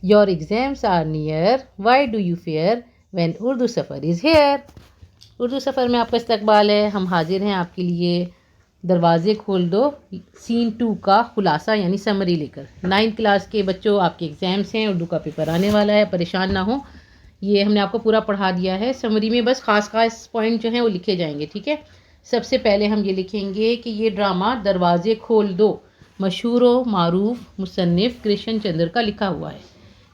Your exams are near. Why do you fear when Urdu سفر is here? Urdu سفر میں آپ کا استقبال ہے. ہم حاضر ہیں آپ کے لیے دروازے کھول دو سین 2 کا خلاصہ یعنی سمری لے کر. 9th کلاس کے بچوں آپ کے ایگزامس ہیں, اردو کا پیپر آنے والا ہے, پریشان نہ ہوں. یہ ہم نے آپ کو پورا پڑھا دیا ہے. سمری میں بس خاص پوائنٹ جو ہیں وہ لکھے جائیں گے, ٹھیک ہے. سب سے پہلے ہم یہ لکھیں گے کہ یہ ڈرامہ دروازے کھول دو مشہور و معروف مصنف کرشن چندر کا لکھا ہوا ہے,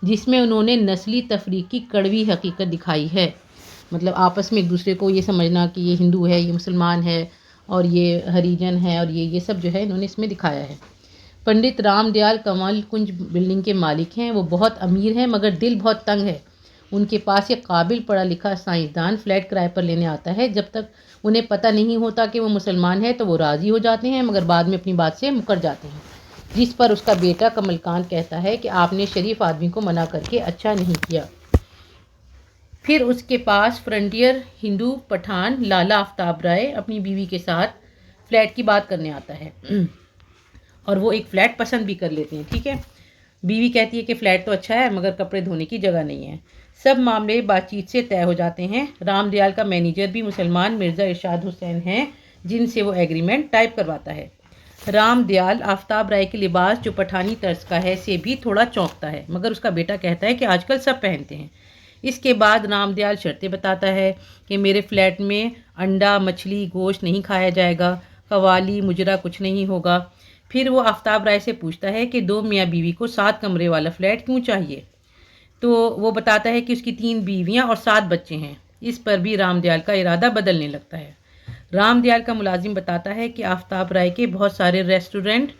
جس میں انہوں نے نسلی تفریق کی کڑوی حقیقت دکھائی ہے. مطلب آپس میں ایک دوسرے کو یہ سمجھنا کہ یہ ہندو ہے, یہ مسلمان ہے, اور یہ ہریجن ہے, اور یہ سب جو ہے انہوں نے اس میں دکھایا ہے. پنڈت رام دیال کنول کنج بلڈنگ کے مالک ہیں. وہ بہت امیر ہیں مگر دل بہت تنگ ہے. ان کے پاس ایک قابل پڑھا لکھا سائنسدان فلیٹ کرائے پر لینے آتا ہے. جب تک انہیں پتہ نہیں ہوتا کہ وہ مسلمان ہے تو وہ راضی ہو جاتے ہیں, مگر بعد میں اپنی بات سے مکر جاتے ہیں. جس پر اس کا بیٹا کمل کانت کہتا ہے کہ آپ نے شریف آدمی کو منع کر کے اچھا نہیں کیا. پھر اس کے پاس فرنٹیئر ہندو پٹھان لالا آفتاب رائے اپنی بیوی کے ساتھ فلیٹ کی بات کرنے آتا ہے, اور وہ ایک فلیٹ پسند بھی کر لیتے ہیں, ٹھیک ہے. بیوی کہتی ہے کہ فلیٹ تو اچھا ہے مگر کپڑے دھونے کی جگہ نہیں ہے. سب معاملے بات چیت سے طے ہو جاتے ہیں. رام دیال کا مینیجر بھی مسلمان مرزا ارشاد حسین ہیں, جن سے وہ ایگریمنٹ ٹائپ کرواتا ہے. رام دیال آفتاب رائے کے لباس جو پٹھانی طرز کا ہے سے بھی تھوڑا چونکتا ہے, مگر اس کا بیٹا کہتا ہے کہ آج کل سب پہنتے ہیں. اس کے بعد رام دیال شرطیں بتاتا ہے کہ میرے فلیٹ میں انڈا مچھلی گوشت نہیں کھایا جائے گا, قوالی مجرا کچھ نہیں ہوگا. پھر وہ آفتاب رائے سے پوچھتا ہے کہ 2 میاں بیوی کو 7 کمرے والا فلیٹ کیوں چاہیے, تو وہ بتاتا ہے کہ اس کی 3 بیویاں اور 7 بچے ہیں. اس پر بھی رام دیال کا ارادہ بدلنے لگتا ہے. رام دیال کا ملازم بتاتا ہے کہ آفتاب رائے کے بہت سارے ریسٹورنٹ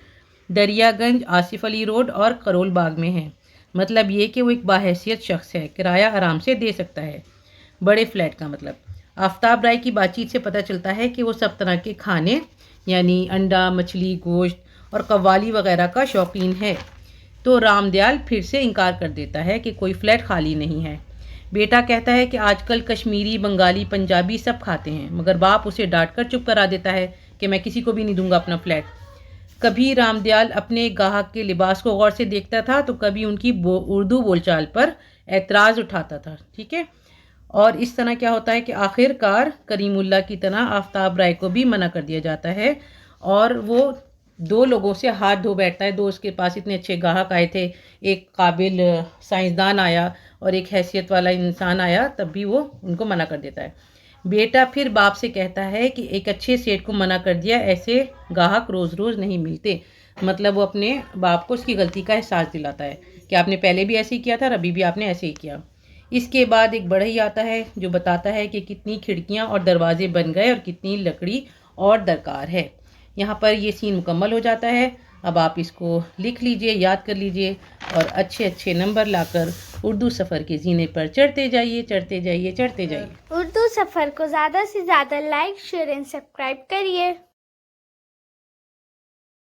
دریا گنج, آصف علی روڈ اور کرول باغ میں ہیں. مطلب یہ کہ وہ ایک باحیثیت شخص ہے, کرایہ آرام سے دے سکتا ہے. بڑے فلیٹ کا مطلب. آفتاب رائے کی بات چیت سے پتہ چلتا ہے کہ وہ سب طرح کے کھانے یعنی انڈا مچھلی گوشت اور قوالی وغیرہ کا شوقین ہے. تو رام دیال پھر سے انکار کر دیتا ہے کہ کوئی فلیٹ خالی نہیں ہے. بیٹا کہتا ہے کہ آج کل کشمیری بنگالی پنجابی سب کھاتے ہیں, مگر باپ اسے ڈانٹ کر چپ کرا دیتا ہے کہ میں کسی کو بھی نہیں دوں گا اپنا فلیٹ. کبھی رام دیال اپنے گاہک کے لباس کو غور سے دیکھتا تھا تو کبھی ان کی اردو بول چال پر اعتراض اٹھاتا تھا, ٹھیک ہے. اور اس طرح کیا ہوتا ہے کہ آخر کار کریم اللہ کی طرح آفتاب رائے کو بھی منع کر دیا جاتا ہے, اور وہ 2 لوگوں سے ہاتھ دھو بیٹھتا ہے. 2 اس کے پاس اتنے اچھے گاہک آئے تھے, ایک قابل سائنسدان آیا اور ایک حیثیت والا انسان آیا, تب بھی وہ ان کو منع کر دیتا ہے. بیٹا پھر باپ سے کہتا ہے کہ ایک اچھے سیٹ کو منع کر دیا, ایسے گاہک روز روز نہیں ملتے. مطلب وہ اپنے باپ کو اس کی غلطی کا احساس دلاتا ہے کہ آپ نے پہلے بھی ایسے ہی کیا تھا اور ابھی بھی آپ نے ایسے ہی کیا. اس کے بعد ایک بڑھئی آتا ہے جو بتاتا ہے کہ کتنی کھڑکیاں اور دروازے بن گئے اور کتنی لکڑی اور درکار ہے. یہاں پر یہ سین مکمل ہو جاتا ہے. اب آپ اس کو لکھ لیجئے, یاد کر لیجئے, اور اچھے نمبر لا کر اردو سفر کے زینے پر چڑھتے جائیے, چڑھتے جائیے, چڑھتے جائیے. اردو سفر کو زیادہ سے زیادہ لائک شیئر اینڈ سبسکرائب کریے.